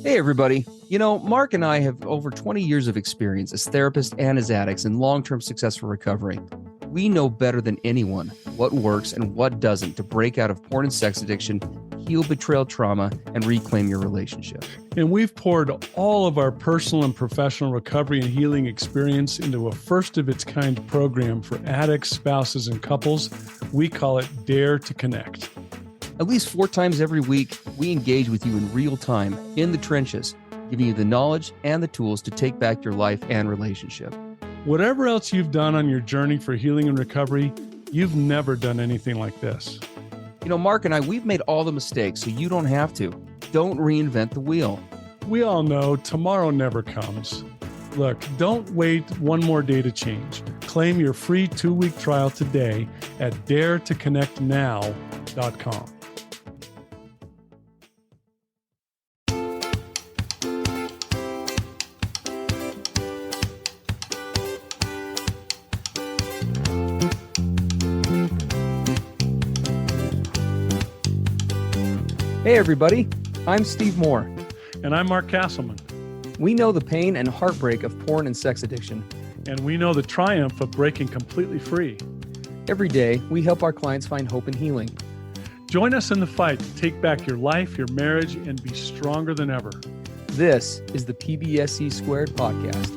Hey, everybody. Mark and I have over 20 years of experience as therapists and as addicts in long-term successful recovery. We know better than anyone what works and what doesn't to break out of porn and sex addiction, heal betrayal trauma, and reclaim your relationship. And we've poured all of our personal and professional recovery and healing experience into a first-of-its-kind program for addicts, spouses, and couples. We call it Dare to Connect. At least 4 times every week, we engage with you in real time, in the trenches, giving you the knowledge and the tools to take back your life and relationship. Whatever else you've done on your journey for healing and recovery, you've never done anything like this. Mark and I, we've made all the mistakes, so you don't have to. Don't reinvent the wheel. We all know tomorrow never comes. Look, don't wait one more day to change. Claim your free 2-week trial today at daretoconnectnow.com. Hey, everybody. I'm Steve Moore. And I'm Mark Castleman. We know the pain and heartbreak of porn and sex addiction. And we know the triumph of breaking completely free. Every day, we help our clients find hope and healing. Join us in the fight to take back your life, your marriage, and be stronger than ever. This is the PBSC Squared podcast.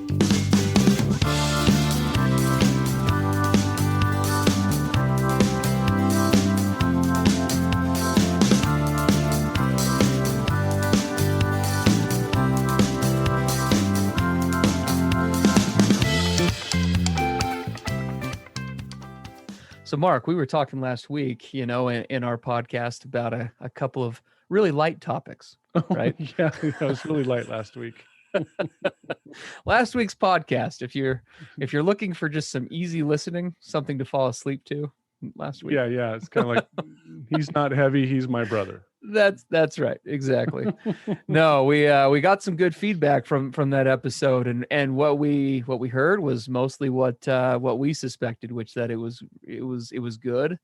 So, Mark, we were talking last week, in our podcast about a couple of really light topics, right? Yeah, it was really light last week. Last week's podcast, if you're looking for just some easy listening, something to fall asleep to last week. Yeah. It's kind of like, he's not heavy, he's my brother. That's right. Exactly. No, we got some good feedback from that episode, and what we heard was mostly what we suspected, which that it was good.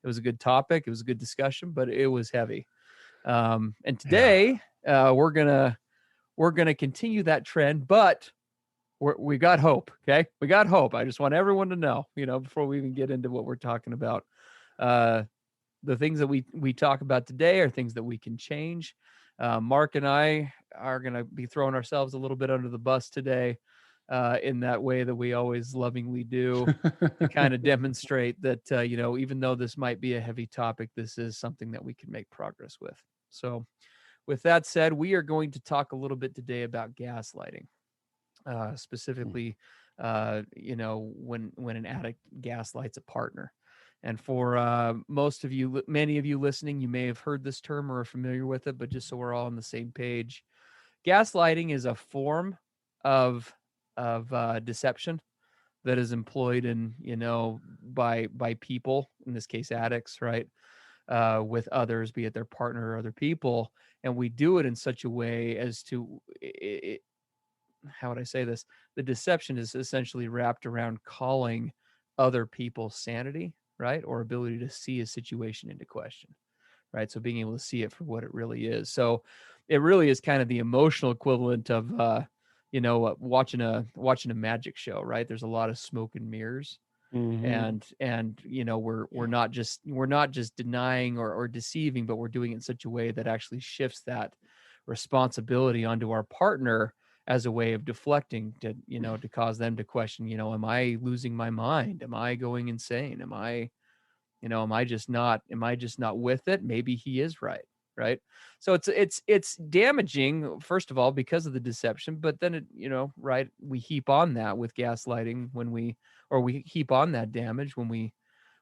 It was a good topic. It was a good discussion, but it was heavy. And today we're gonna continue that trend, but we got hope. Okay, we got hope. I just want everyone to know, before we even get into what we're talking about. The things that we talk about today are things that we can change. Mark and I are going to be throwing ourselves a little bit under the bus today, in that way that we always lovingly do, to kind of demonstrate that, even though this might be a heavy topic, this is something that we can make progress with. So with that said, we are going to talk a little bit today about gaslighting, specifically, when an addict gaslights a partner. And for many of you listening, you may have heard this term or are familiar with it, but just so we're all on the same page, gaslighting is a form of deception that is employed by people, in this case addicts, right, with others, be it their partner or other people, and we do it in such a way as to, how would I say this? The deception is essentially wrapped around calling other people's sanity, right, or ability to see a situation into question, right? So being able to see it for what it really is. So it really is kind of the emotional equivalent of, watching a magic show, right? There's a lot of smoke and mirrors, and we're not just denying or deceiving, but we're doing it in such a way that actually shifts that responsibility onto our partner as a way of deflecting to cause them to question, am I losing my mind? Am I going insane? Am I just not with it? Maybe he is right. Right. So it's damaging, first of all, because of the deception, but then right, we heap on that with gaslighting we heap on that damage when we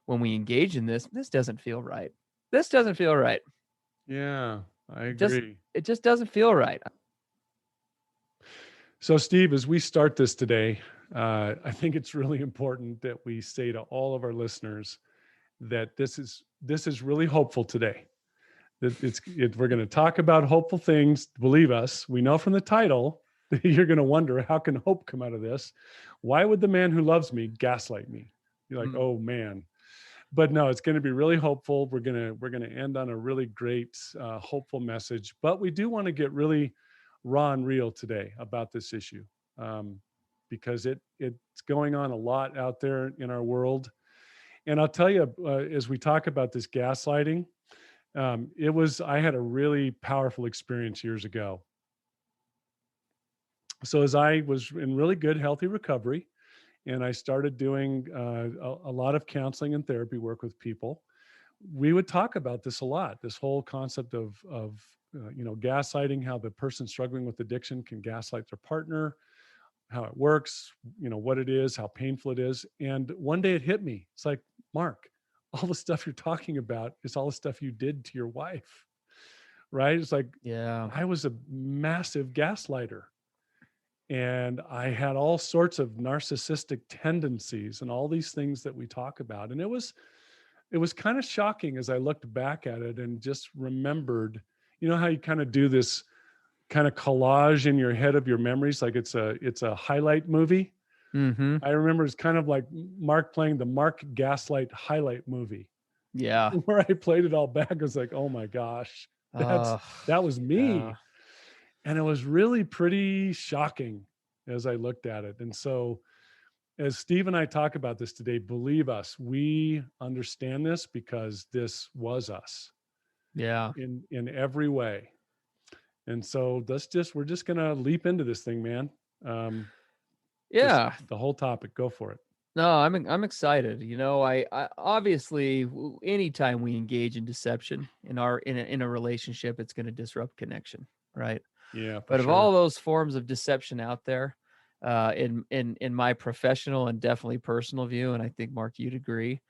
engage in this. This doesn't feel right. This doesn't feel right. Yeah, I agree. It just doesn't feel right. So, Steve, as we start this today, I think it's really important that we say to all of our listeners that this is really hopeful today. That we're going to talk about hopeful things. Believe us, we know from the title that you're going to wonder, how can hope come out of this? Why would the man who loves me gaslight me? You're like, oh man. But no, it's going to be really hopeful. We're going to end on a really great, hopeful message. But we do want to get really raw and real today about this issue, because it's going on a lot out there in our world. And I'll tell you, as we talk about this gaslighting, I had a really powerful experience years ago. So as I was in really good, healthy recovery, and I started doing a lot of counseling and therapy work with people, we would talk about this a lot. This whole concept of gaslighting, how the person struggling with addiction can gaslight their partner, how it works, what it is, how painful it is. And one day it hit me. It's like, Mark, all the stuff you're talking about is all the stuff you did to your wife, right? It's like, Yeah. I was a massive gaslighter, and I had all sorts of narcissistic tendencies and all these things that we talk about. And it was kind of shocking as I looked back at it and just remembered, how you kind of do this kind of collage in your head of your memories, like it's a highlight movie. Mm-hmm. I remember it's kind of like Mark playing the Mark Gaslight highlight movie, Yeah. where I played it all back. I was like, oh my gosh, Uh, that was yeah. me. And it was really pretty shocking as I looked at it. And so as Steve and I talk about this today, believe us, we understand this because this was us Yeah. in every way. And so we're just gonna leap into this thing, man. Just Yeah. the whole topic. Go for it. No, I'm excited. I obviously anytime we engage in deception in a relationship, it's going to disrupt connection, right? Yeah, for But of all sure. those forms of deception out there, in my professional and definitely personal view, and I think Mark, you'd agree,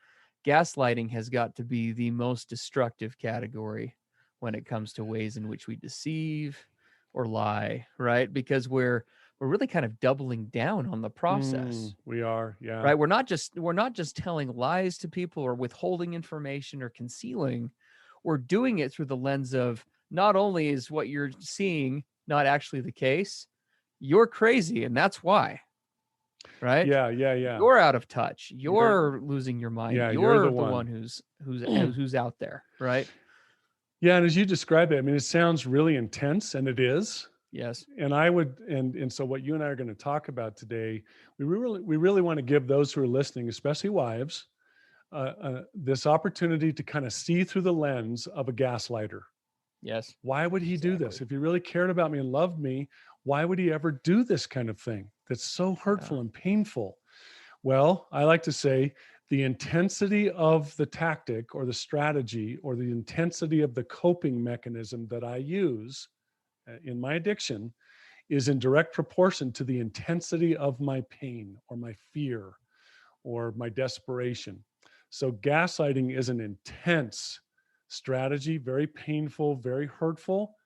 gaslighting has got to be the most destructive category when it comes to ways in which we deceive or lie, right? Because we're really kind of doubling down on the process, We are. Yeah. right? We're not just telling lies to people or withholding information or concealing. We're doing it through the lens of not only is what you're seeing not actually the case, you're crazy and that's why, right? Yeah. Yeah. Yeah. You're out of touch. You're, You're losing your mind. yeah, you're the You're the one one. who's out there, right? Yeah. And as you describe it, I mean, it sounds really intense, and it is. Yes. And so what you and I are going to talk about today, we really want to give those who are listening, especially wives, this opportunity to kind of see through the lens of a gaslighter. Yes. Why would he do this? Exactly. If he really cared about me and loved me, why would he ever do this kind of thing that's so Yeah. hurtful and painful? Well, I like to say the intensity of the tactic or the strategy or the intensity of the coping mechanism that I use in my addiction is in direct proportion to the intensity of my pain or my fear or my desperation. So gaslighting is an intense strategy, very painful, very hurtful,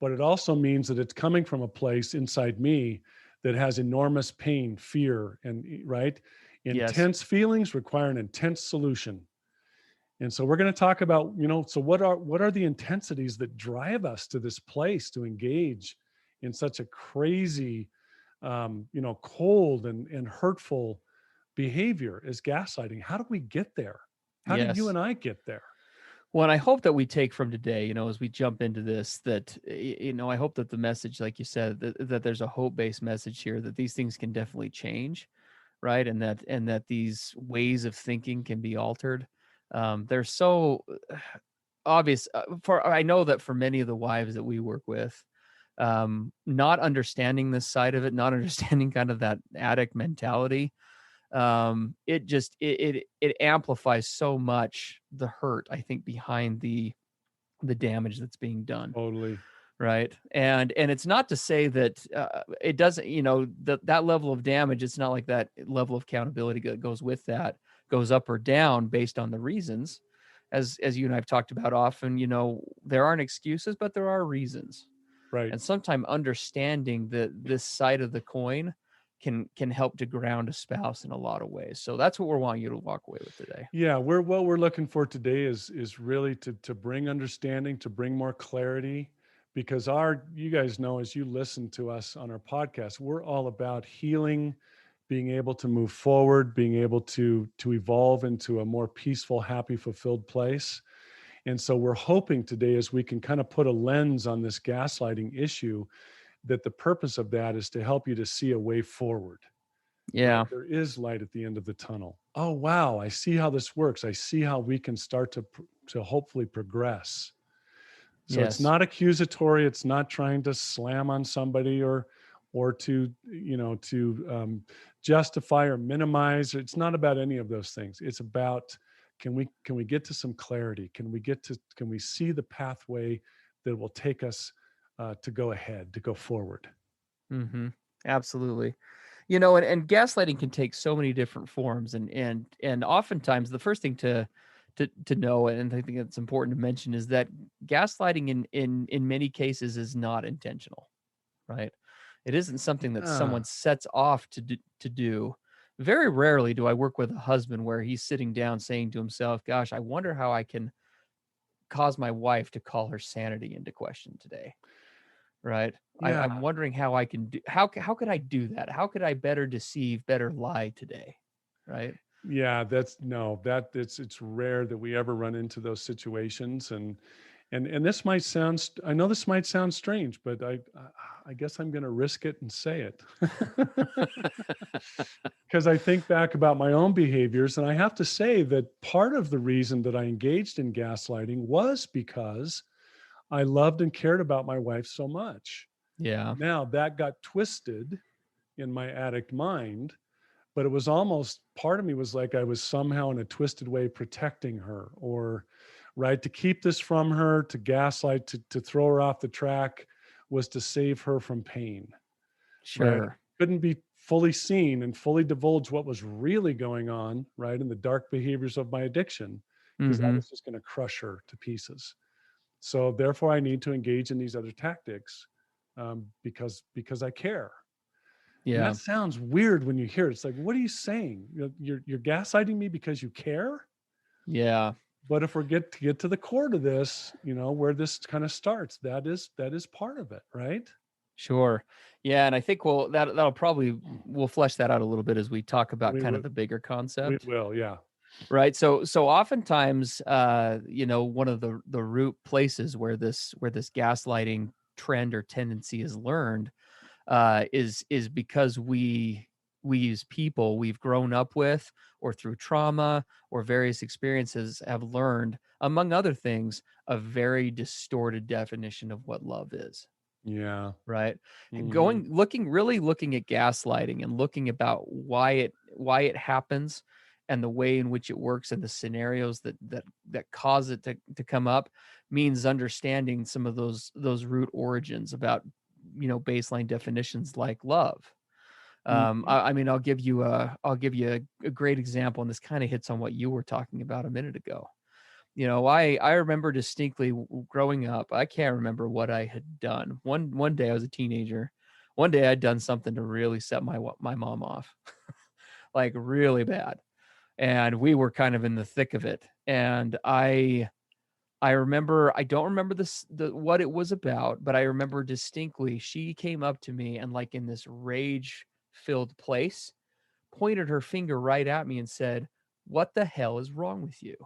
but it also means that it's coming from a place inside me that has enormous pain, fear, and right? Yes. Intense feelings require an intense solution. And so we're going to talk about, so what are the intensities that drive us to this place to engage in such a crazy, cold and hurtful behavior as gaslighting? How do we get there? How did you Yes. and I get there? Well, and I hope that we take from today, as we jump into this, that, I hope that the message, like you said, that there's a hope-based message here, that these things can definitely change, right? And that these ways of thinking can be altered. They're so obvious. I know that for many of the wives that we work with, not understanding this side of it, not understanding kind of that addict mentality, it amplifies so much the hurt, I think, behind the damage that's being done, Totally. right? And it's not to say that it doesn't, that level of damage, it's not like that level of accountability that goes with that goes up or down based on the reasons, as you and I've talked about often. There aren't excuses, but there are reasons. Right. And sometimes understanding this side of the coin can help to ground a spouse in a lot of ways. So that's what we're wanting you to walk away with today. Yeah, what we're looking for today is really to bring understanding, to bring more clarity, because you guys know, as you listen to us on our podcast, we're all about healing, being able to move forward, being able to evolve into a more peaceful, happy, fulfilled place. And so we're hoping today, as we can kind of put a lens on this gaslighting issue, that the purpose of that is to help you to see a way forward. Right? Yeah. There is light at the end of the tunnel. Oh, wow. I see how this works. I see how we can start to hopefully progress. So it's Yes. not accusatory. It's not trying to slam on somebody or to, justify or minimize. It's not about any of those things. It's about, can we get to some clarity? Can we see the pathway that will take us to go ahead, to go forward? Mm-hmm. Absolutely. And gaslighting can take so many different forms, and oftentimes the first thing to know, and I think it's important to mention, is that gaslighting in many cases is not intentional, right? It isn't something that Yeah. someone sets off to do. Very rarely do I work with a husband where he's sitting down saying to himself, "Gosh, I wonder how I can cause my wife to call her sanity into question today." Right? I'm Yeah. wondering how I can do how could I do that? How could I better deceive, better lie today? Right? Yeah, that's no, that it's rare that we ever run into those situations. And this might sound, I know this might sound strange, but I guess I'm going to risk it and say it. Because I think back about my own behaviors, and I have to say that part of the reason that I engaged in gaslighting was because I loved and cared about my wife so much. Yeah. Now that got twisted in my addict mind, but it was almost, part of me was like I was somehow in a twisted way protecting her, or right, to keep this from her, to gaslight, to throw her off the track, was to save her from pain. Right? Sure. Couldn't be fully seen and fully divulge what was really going on, right, in the dark behaviors of my addiction, because that Mhm. was just going to crush her to pieces. So therefore I need to engage in these other tactics, because I care. And Yeah. that sounds weird when you hear it. It's like, what are you saying? You're gaslighting me because you care? Yeah. But if we get to the core to this, where this kind of starts, that is part of it, right? Sure. Yeah, and I think that'll probably we'll flesh that out a little bit as we talk about We kind will, of the bigger we concept. will, yeah. Right. So oftentimes, one of the root places where this gaslighting trend or tendency is learned is because we as people we've grown up with, or through trauma or various experiences, have learned, among other things, a very distorted definition of what love is. Yeah. Right? Hmm. Looking at gaslighting and looking about why it happens, and the way in which it works, and the scenarios that cause it to come up, means understanding some of those root origins about, baseline definitions like love. Hmm. I mean, I'll give you a great example, and this kind of hits on what you were talking about a minute ago. I remember distinctly growing up. I can't remember what I had done. One day I was a teenager. One day I'd done something to really set my mom off, like really bad, and we were kind of in the thick of it. And I remember, I don't remember what it was about, but I remember distinctly she came up to me and, like, in this rage filled place, pointed her finger right at me and said, "What the hell is wrong with you?"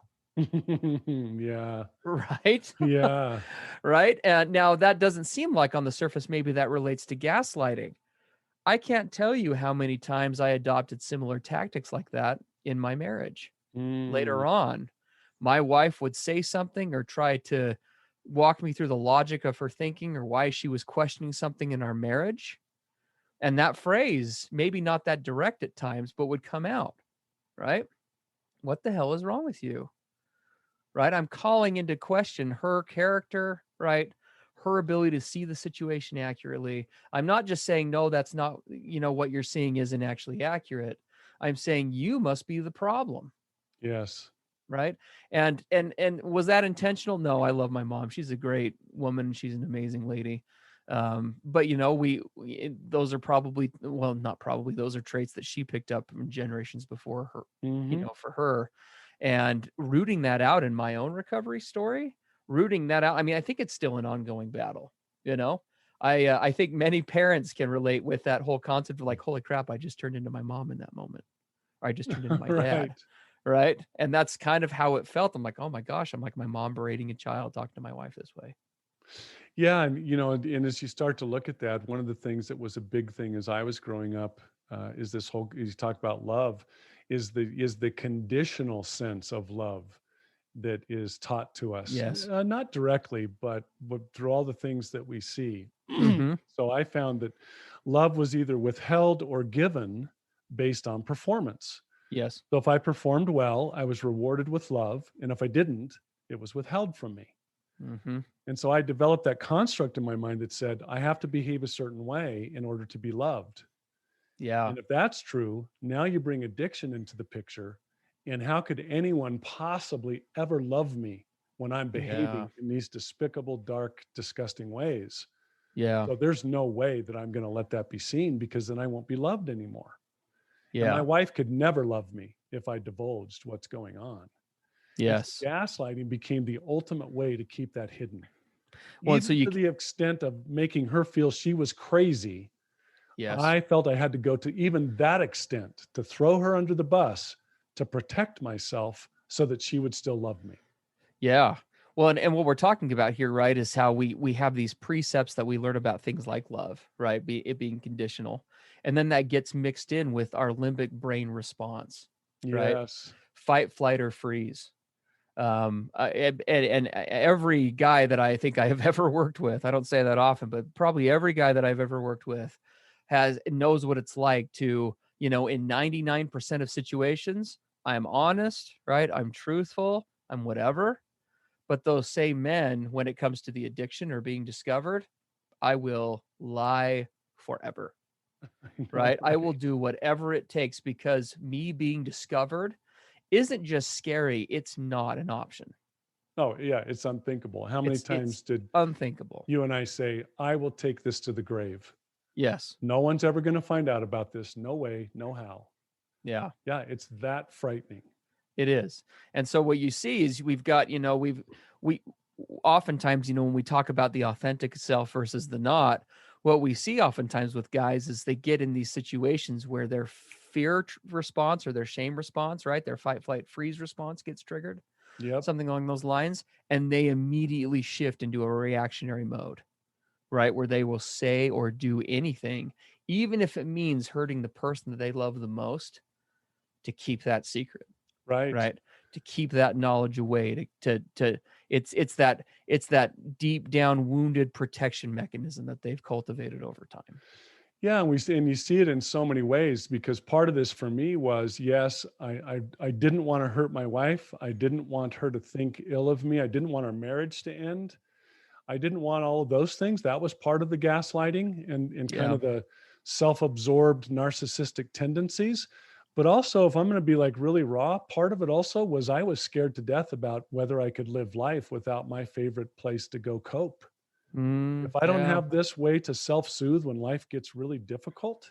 Yeah. Right? Yeah. Right? And now that doesn't seem like, on the surface, maybe that relates to gaslighting. I can't tell you how many times I adopted similar tactics like that in my marriage. Mm. Later on, my wife would say something or try to walk me through the logic of her thinking, or why she was questioning something in our marriage. And that phrase, maybe not that direct at times, but would come out, right? "What the hell is wrong with you?" Right? I'm calling into question her character, right? Her ability to see the situation accurately. I'm not just saying, no, that's not, what you're seeing isn't actually accurate. I'm saying you must be the problem. Yes. Right. And was that intentional? No, I love my mom. She's a great woman. She's an amazing lady. But those are probably, well, not probably, those are traits that she picked up from generations before her, Hmm. for her. And rooting that out in my own recovery story, rooting that out, I mean, I think it's still an ongoing battle, you know. I think many parents can relate with that whole concept of, like, holy crap, I just turned into my mom in that moment. Or I just turned into my dad. Right. Right? And that's kind of how it felt. I'm like, "Oh my gosh," I'm like, my mom berating a child, talking to my wife this way. Yeah, and and as you start to look at that, one of the things that was a big thing as I was growing up is this whole. You talk about love, is the conditional sense of love that is taught to us, Yes. not directly, but through all the things that we see. Mm-hmm. So I found that love was either withheld or given based on performance. Yes. So if I performed well, I was rewarded with love, and if I didn't, it was withheld from me. Mm-hmm. And so I developed that construct in my mind that said, I have to behave a certain way in order to be loved. Yeah. And if that's true, now you bring addiction into the picture. And how could anyone possibly ever love me when I'm Yeah. behaving in these despicable, dark, disgusting ways? Yeah. So there's no way that I'm going to let that be seen, because then I won't be loved anymore. And my Yeah. wife could never love me if I divulged what's going on. And so Yes. gaslighting became the ultimate way to keep that hidden, Well, and so even to the extent of making her feel she was crazy. yes. I felt I had to go to even that extent to throw her under the bus to protect myself so that she would still love me. Yeah. Well, and what we're talking about here, right, is how we have these precepts that we learn about things like love, right? It being conditional. And then that gets mixed in with our limbic brain response, right? Yes. Fight, flight, or freeze. And every guy that I think I have ever worked with, I don't say that often, but probably every guy that I've ever worked with knows what it's like to, in 99% of situations, I'm honest, right? I'm truthful, I'm whatever. But those same men, when it comes to the addiction or being discovered, I will lie forever, I know, right? I will right? do whatever it takes because me being discovered isn't just scary, it's not an option. Oh, yeah, it's unthinkable. How many It's times did unthinkable. you and I say, I will take this to the grave? Yes. No one's ever going to find out about this. No way, no how. Yeah, Yeah, it's that frightening. it is. And so what you see is we've got, we oftentimes, when we talk about the authentic self versus the not, what we see oftentimes with guys is they get in these situations where their response or their shame response, right? Their fight, flight, freeze response gets triggered, Yep. something along those lines. And they immediately shift into a reactionary mode, right? Where they will say or do anything, even if it means hurting the person that they love the most, to keep that secret, Right. right? To keep that knowledge away, it's that deep down wounded protection mechanism that they've cultivated over time. Yeah, and you see it in so many ways, because part of this for me was, yes, I didn't want to hurt my wife. I didn't want her to think ill of me. I didn't want our marriage to end. I didn't want all of those things. That was part of the gaslighting and kind Yeah. of the self-absorbed narcissistic tendencies. But also, if I'm going to be like really raw, part of it also was I was scared to death about whether I could live life without my favorite place to go cope. If I don't Yeah. have this way to self-soothe when life gets really difficult,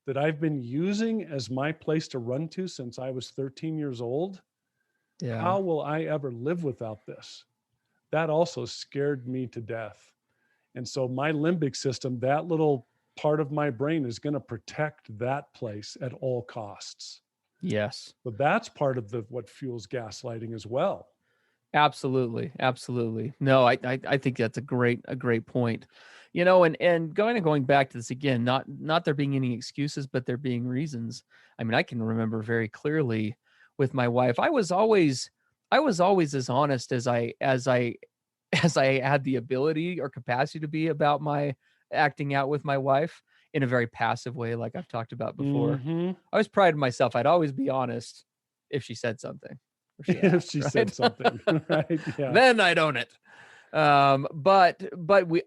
that I've been using as my place to run to since I was 13 years old, Yeah. how will I ever live without this? That also scared me to death. And so my limbic system, that little part of my brain, is going to protect that place at all costs. Yes. But that's part of the what fuels gaslighting as well. Absolutely. Absolutely. No, I think that's a great point. And going back to this again, not there being any excuses, but there being reasons. I mean, I can remember very clearly with my wife. I was always as honest as I had the ability or capacity to be about my acting out with my wife in a very passive way, like I've talked about before. Hmm. I always prided myself. I'd always be honest if she said something or she If asked, she said right? something, right? Yeah. Then I'd own it. But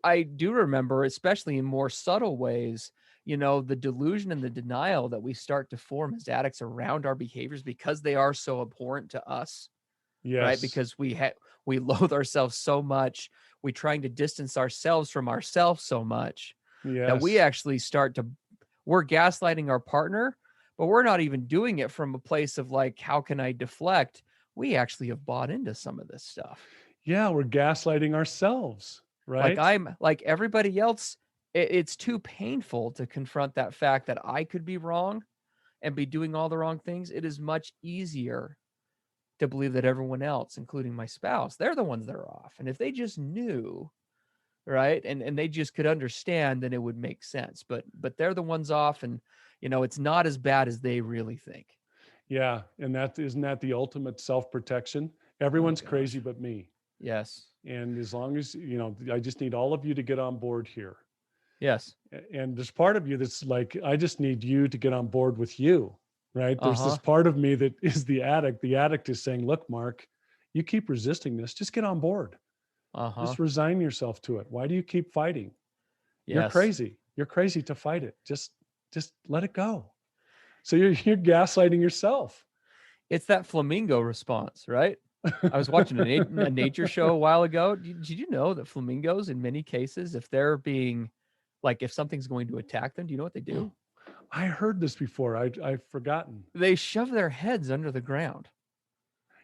I do remember, especially in more subtle ways, the delusion and the denial that we start to form as addicts around our behaviors because they are so abhorrent to us, right? Yes. Because we loathe ourselves so much, we trying to distance ourselves from ourselves so much that we Yes. actually we're gaslighting our partner, but we're not even doing it from a place of like, how can I deflect? We actually have bought into some of this stuff. Yeah, we're gaslighting ourselves, Like right? I'm like everybody else, it's too painful to confront that fact that I could be wrong and be doing all the wrong things. It is much easier to believe that everyone else, including my spouse, they're the ones that are off. And if they just knew, right? And they just could understand, then it would make sense. But they're the ones off, and it's not as bad as they really think. Yeah. And isn't that the ultimate self-protection? Oh Everyone's crazy gosh. but me. Yes. And as long as, I just need all of you to get on board here. Yes. And there's part of you that's like, I just need you to get on board with you, right? There's this Uh-huh. part of me that is the addict. The addict is saying, look, Mark, you keep resisting this. Just get on board. Uh-huh. Just resign yourself to it. Why do you keep fighting? You're Yes. crazy. You're crazy to fight it. Just let it go. So you're gaslighting yourself. It's that flamingo response, right? I was watching a nature show a while ago. Did you know that flamingos, in many cases, if they're being, like, if something's going to attack them, do you know what they do? I heard this before. I've forgotten. They shove their heads under the ground.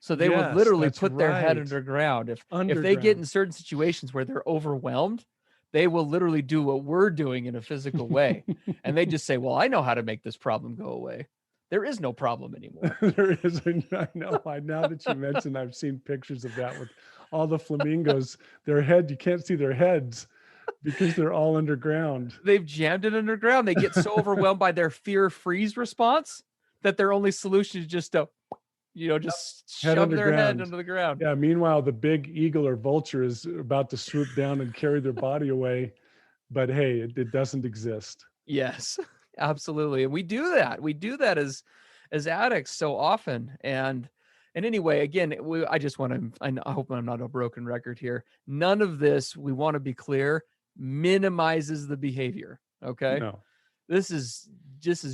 So they would Yes, literally that's put their head right. underground. If they get in Underground. certain situations where they're overwhelmed, they will literally do what we're doing in a physical way. And they just say, well, I know how to make this problem go away. There is no problem anymore. There is. I know. Now that you mentioned, I've seen pictures of that with all the flamingos. Their head, you can't see their heads because they're all underground. They've jammed it underground. They get so overwhelmed by their fear freeze response that their only solution is just to, just Head shove their head underground. under the ground. Yeah. Meanwhile, the big eagle or vulture is about to swoop down and carry their body away. But hey, it doesn't exist. Yes, absolutely. And we do that. We do that as addicts so often. And anyway, again, I just want to, I hope I'm not a broken record here. None of this, we want to be clear, minimizes the behavior. Okay. No. This is just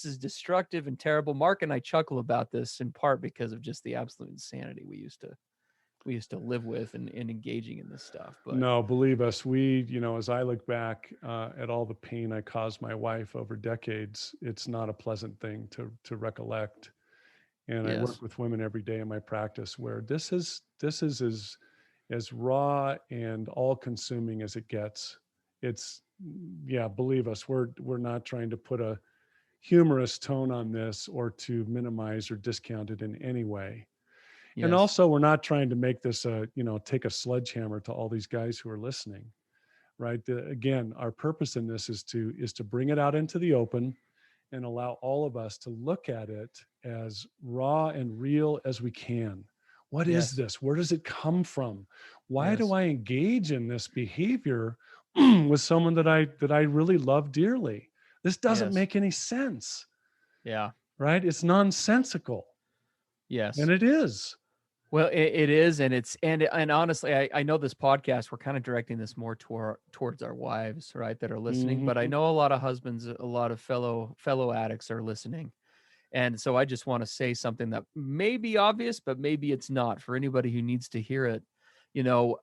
as destructive and terrible. Mark and I chuckle about this in part because of just the absolute insanity we used to live with and engaging in this stuff. But no, believe us, as I look back at all the pain I caused my wife over decades, it's not a pleasant thing to recollect. And I yes, work with women every day in my practice where this is as raw and all consuming as it gets. It's, yeah, believe us, we're not trying to put a humorous tone on this or to minimize or discount it in any way. And yes, also, we're not trying to make this take a sledgehammer to all these guys who are listening, right? Again, our purpose in this is to bring it out into the open and allow all of us to look at it as raw and real as we can. What is yes, this? Where does it come from? Why do yes, I engage in this behavior with someone that I really love dearly? This doesn't yes, make any sense, yeah, right? It's nonsensical, yes. and it is. Well, it is, and and honestly, I know this podcast, we're kind of directing this more towards our wives, right, that are listening. But I Mhm. know a lot of husbands, a lot of fellow addicts are listening, and so I just want to say something that may be obvious, but maybe it's not for anybody who needs to hear it. You know,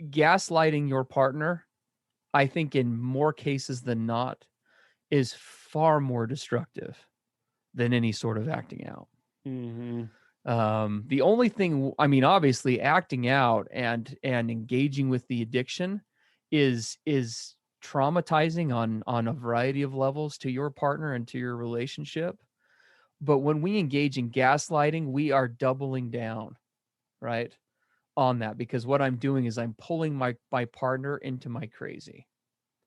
gaslighting your partner, I think in more cases than not, is far more destructive than any sort of acting out. Mhm. The only thing, I mean, obviously acting out and engaging with the addiction is traumatizing on a variety of levels to your partner and to your relationship. But when we engage in gaslighting, we are doubling down, right, on that, because what I'm doing is I'm pulling my partner into my crazy.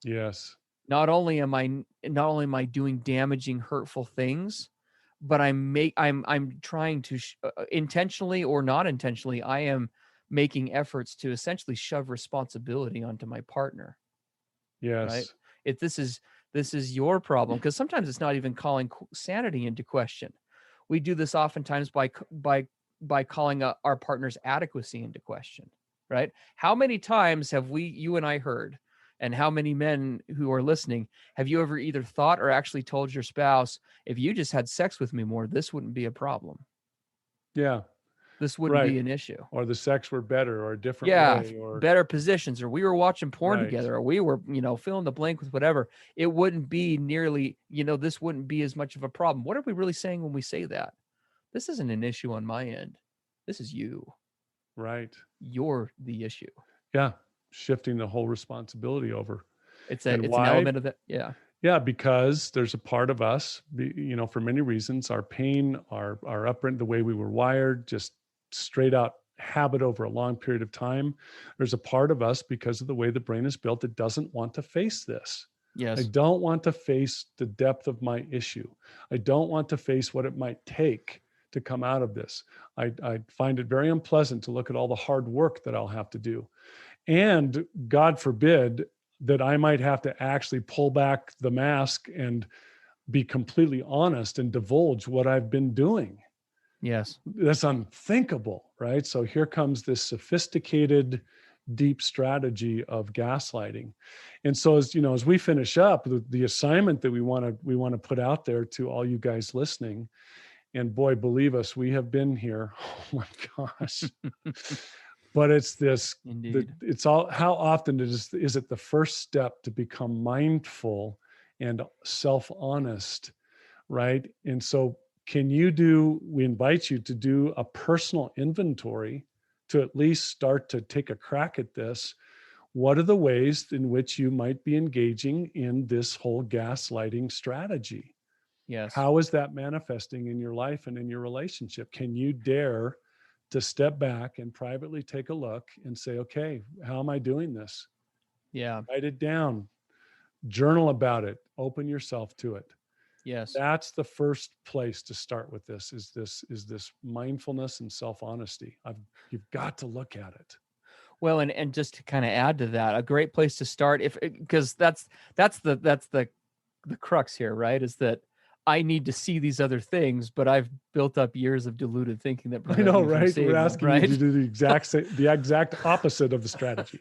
Yes. Not only am I doing damaging, hurtful things, but I'm trying to intentionally or not intentionally, I am making efforts to essentially shove responsibility onto my partner, right? Yes. If this is your problem, because sometimes it's not even calling sanity into question. We do this oftentimes by calling our partner's adequacy into question, right? How many times have you and I heard, and how many men who are listening, have you ever either thought or actually told your spouse, if you just had sex with me more, this wouldn't be a problem. Yeah. This wouldn't Right. be an issue. Or the sex were better or a different Yeah, way or better positions, or we were watching porn right. together, or we were, fill in the blank with whatever. It wouldn't be nearly, this wouldn't be as much of a problem. What are we really saying when we say that? This isn't an issue on my end. This is you. Right. You're the issue. Yeah. Shifting the whole responsibility over. It's And an why? element of that. Yeah. Yeah, because there's a part of us, for many reasons, our pain, our upbringing, the way we were wired, just straight out habit over a long period of time, there's a part of us, because of the way the brain is built, that doesn't want to face this. I Yes. don't want to face the depth of my issue. I don't want to face what it might take to come out of this. I find it very unpleasant to look at all the hard work that I'll have to do. And God forbid that I might have to actually pull back the mask and be completely honest and divulge what I've been doing. Yes. That's unthinkable, right? So here comes this sophisticated, deep strategy of gaslighting. And so, as you know, as we finish up, the assignment that we want to put out there to all you guys listening, and boy, believe us, we have been here. Oh my gosh. But it's this, Indeed. it's all, how often is it the first step to become mindful and self-honest, right? And so we invite you to do a personal inventory to at least start to take a crack at this. What are the ways in which you might be engaging in this whole gaslighting strategy? Yes. How is that manifesting in your life and in your relationship? Can you dare to step back and privately take a look and say, okay, how am I doing this? Yeah. Write it down, journal about it, open yourself to it. Yes. That's the first place to start with this is this mindfulness and self-honesty. You've got to look at it. Well, and just to kind of add to that, a great place to start, because that's the crux here, right? Is that I need to see these other things, but I've built up years of deluded thinking that I prevent know, me from right? seeing We're them, asking right? you to do the exact opposite of the strategy.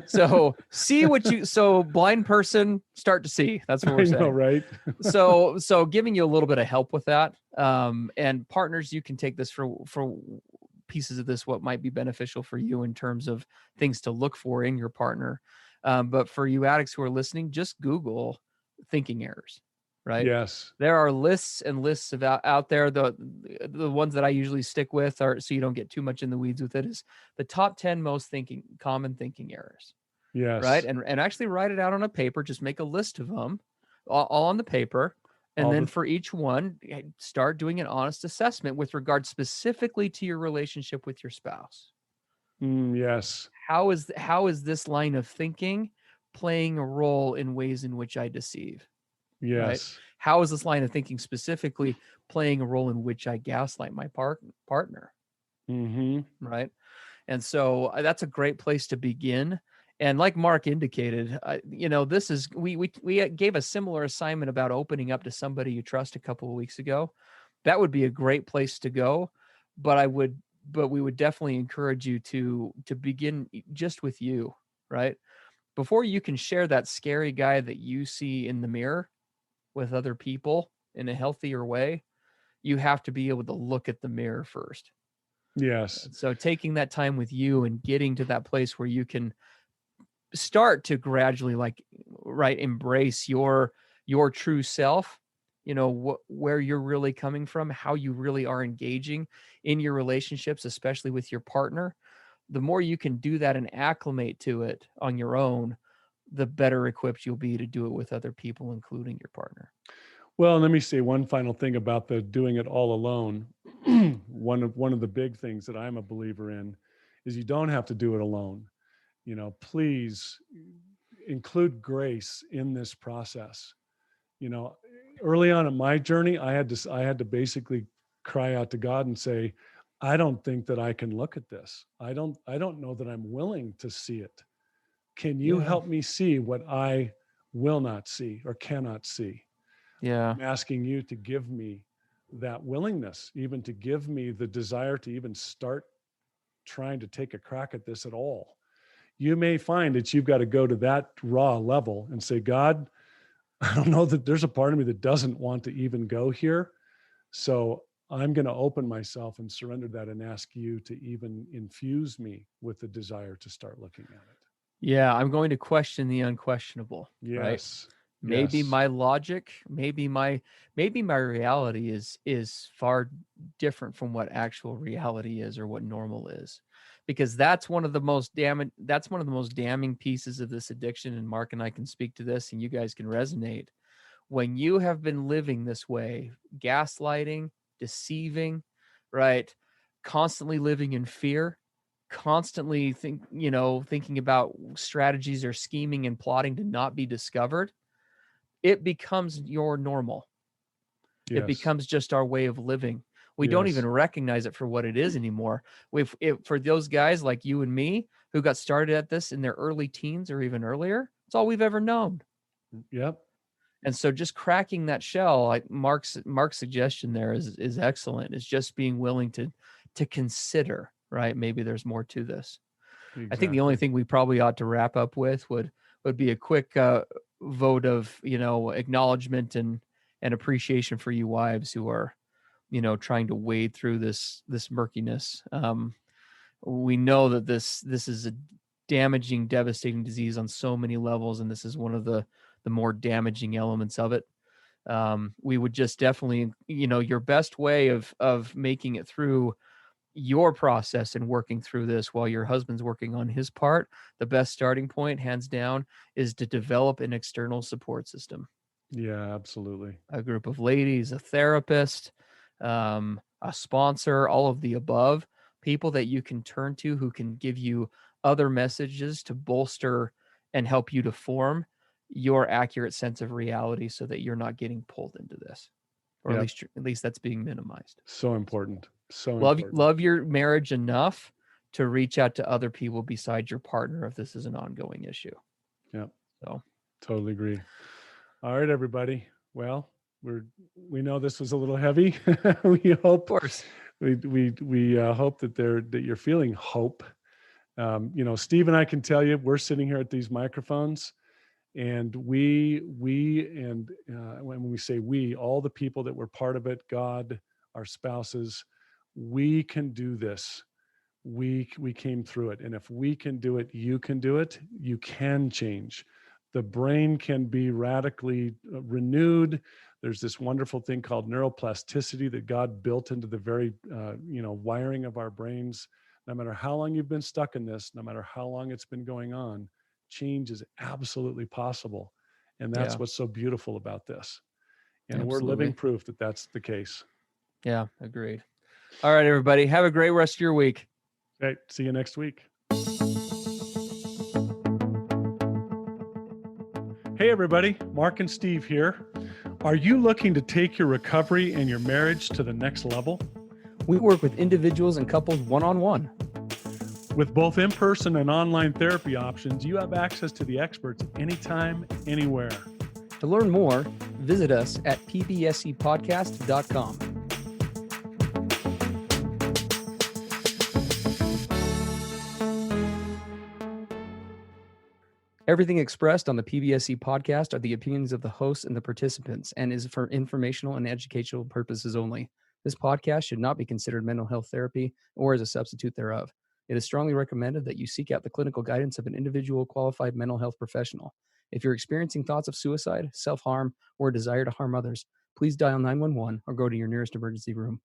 So so blind person, start to see. That's what we're I saying. know, right? So giving you a little bit of help with that, and partners, you can take this for pieces of this, what might be beneficial for you in terms of things to look for in your partner. But for you addicts who are listening, just Google thinking errors, right? Yes. There are lists and lists of out there. The ones that I usually stick with are, so you don't get too much in the weeds with it, is the top 10 most common thinking errors. Right. Yes. And actually write it out on a paper, just make a list of them all on the paper. And then for each one, start doing an honest assessment with regard specifically to your relationship with your spouse. Yes. How is this line of thinking playing a role in ways in which I deceive? Yes. Right? How is this line of thinking specifically playing a role in which I gaslight my partner? Mm-hmm. Right. And so that's a great place to begin. And like Mark indicated, this is, we gave a similar assignment about opening up to somebody you trust a couple of weeks ago. That would be a great place to go. But we would definitely encourage you to begin just with you, right? Before you can share that scary guy that you see in the mirror with other people in a healthier way, you have to be able to look at the mirror first. Yes. So taking that time with you and getting to that place where you can start to gradually embrace your true self, where you're really coming from, how you really are engaging in your relationships, especially with your partner. The more you can do that and acclimate to it on your own, the better equipped you'll be to do it with other people, including your partner. Well, let me say one final thing about the doing it all alone. One of the big things that I'm a believer in is you don't have to do it alone. Please include grace in this process. Early on in my journey, I had to basically cry out to God and say, I don't think that I can look at this. I don't know that I'm willing to see it. Can you help me see what I will not see or cannot see? Yeah. I'm asking you to give me that willingness, even to give me the desire to even start trying to take a crack at this at all. You may find that you've got to go to that raw level and say, God, I don't know that there's a part of me that doesn't want to even go here. So I'm going to open myself and surrender that and ask you to even infuse me with the desire to start looking at it. Yeah. I'm going to question the unquestionable. Right? Yes. Maybe Yes. my logic, maybe my reality is far different from what actual reality is or what normal is, because that's one of the most damning pieces of this addiction. And Mark and I can speak to this, and you guys can resonate. When you have been living this way, gaslighting, deceiving, right, constantly living in fear, constantly thinking about strategies or scheming and plotting to not be discovered, it becomes your normal. It Yes. becomes just our way of living. We don't even Yes. recognize it for what it is anymore. For those guys like you and me who got started at this in their early teens or even earlier, it's all we've ever known. Yep. And so just cracking that shell, like Mark's suggestion there is excellent. Is just being willing to consider, right? Maybe there's more to this. Exactly. I think the only thing we probably ought to wrap up with would be a quick vote of, acknowledgement and appreciation for you wives who are, trying to wade through this murkiness. We know that this is a damaging, devastating disease on so many levels, and this is one of the more damaging elements of it. We would just definitely, your best way of making it through your process and working through this while your husband's working on his part, the best starting point, hands down, is to develop an external support system. Yeah, absolutely. A group of ladies, a therapist, a sponsor, all of the above, people that you can turn to who can give you other messages to bolster and help you to form your accurate sense of reality so that you're not getting pulled into this, or Yep. at least that's being minimized. So important. So important. Love your marriage enough to reach out to other people besides your partner if this is an ongoing issue. Yep. So Totally agree. All right, everybody. Well, we know this was a little heavy. We hope, of course, we hope that you're feeling hope. Steve and I can tell you, we're sitting here at these microphones, and when we say we, all the people that were part of it, God, our spouses, we can do this. We came through it, and if we can do it, you can do it. You can change. The brain can be radically renewed. There's this wonderful thing called neuroplasticity that God built into the very wiring of our brains. No matter how long you've been stuck in this, no matter how long it's been going on, change is absolutely possible. And that's what's so beautiful about this. And we're living proof that that's the case. Yeah, agreed. All right, everybody. Have a great rest of your week. Okay, see you next week. Hey, everybody. Mark and Steve here. Are you looking to take your recovery and your marriage to the next level? We work with individuals and couples one-on-one. With both in-person and online therapy options, you have access to the experts anytime, anywhere. To learn more, visit us at pbscpodcast.com. Everything expressed on the PBSC podcast are the opinions of the hosts and the participants and is for informational and educational purposes only. This podcast should not be considered mental health therapy or as a substitute thereof. It is strongly recommended that you seek out the clinical guidance of an individual qualified mental health professional. If you're experiencing thoughts of suicide, self-harm, or a desire to harm others, please dial 911 or go to your nearest emergency room.